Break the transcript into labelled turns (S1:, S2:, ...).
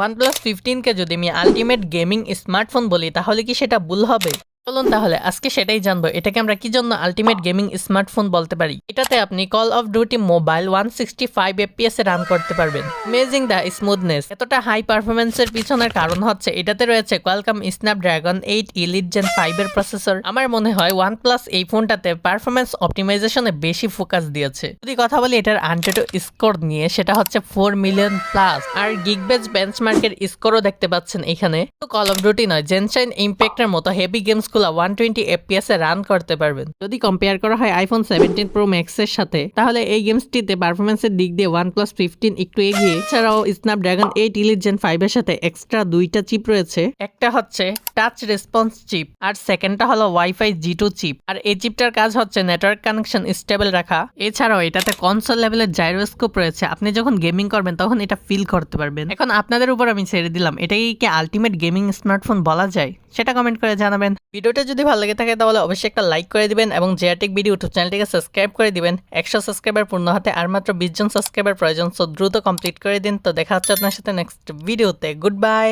S1: OnePlus 15 কে যদি আমি ultimate gaming smartphone বলি তাহলে কি সেটা ভুল হবে? চলুন তাহলে আজকে সেটাই জানবো, এটাকে আমরা কি জন্য আলটিমেট গেমিং স্মার্টফোন বলতে পারি। এটাতে আপনি call of duty mobile 165 FPS A run করতে পারবেন। Amazing the smoothness. এতটা হাই পারফরমেন্সের পিছনের কারণ হচ্ছে এটাতে রয়েছে কোয়ালকম স্ন্যাপড্রাগন 8 ইলিট জেন 5 এর প্রসেসর। আমার মনে হয় OnePlus এই ফোনটাতে পারফরমেন্স অপটিমাইজেশনে বেশি ফোকাস দিয়েছে। যদি কথা বলি এটার আনটেটো স্কোর নিয়ে, সেটা হচ্ছে 4 মিলিয়ন প্লাস, আর গিগবেজ বেঞ্চমার্কের স্কোরও দেখতে পাচ্ছেন এখানে। তো কল অফ ডিউটি নয়, জেনশাইন ইম্প্যাক্টের মতো হেভি গেমস 120 FPS এ রান করতে পারবেন। যদি কম্পেয়ার করা হয় আইফোন 17 প্রো ম্যাক্স এর সাথে, তাহলে এই গেমসটিতে পারফরমেন্সের দিক দিয়ে OnePlus 15 একটু এগিয়ে। এছাড়াও স্ন্যাপড্রাগন 8 ইলিট জেন 5 এর সাথে এক্সট্রা দুইটা চিপ রয়েছে। একটা হচ্ছে টাচ রেসপন্স চিপ, আর সেকেন্ডটা হলো ওয়াইফাই G2 চিপ। আর এই চিপটার কাজ হচ্ছে নেটওয়ার্ক কানেকশন স্টেবল রাখা। এছাড়াও এটাতে কনসোল লেভেলের জাইরোস্কোপ রয়েছে, আপনি যখন গেমিং করবেন তখন এটা ফিল করতে পারবেন। এখন আপনাদের উপর আমি ছেড়ে দিলাম, এটাই কি আলটিমেট গেমিং স্মার্টফোন বলা যায়? সেটা কমেন্ট করে জানাবেন। ভিডিওটা যদি ভালো লাগে থাকে তাহলে অবশ্যই একটা লাইক করে দিবেন এবং জিআরটেক ভিডিও ইউটিউব চ্যানেলটিকে সাবস্ক্রাইব করে দিবেন। 100 সাবস্ক্রাইবার পূর্ণ হতে আর মাত্র 20 জন সাবস্ক্রাইবার প্রয়োজন, সো দ্রুত কমপ্লিট করে দিন। তো দেখা হচ্ছে আপনার সাথে নেক্সট ভিডিওতে। Good bye.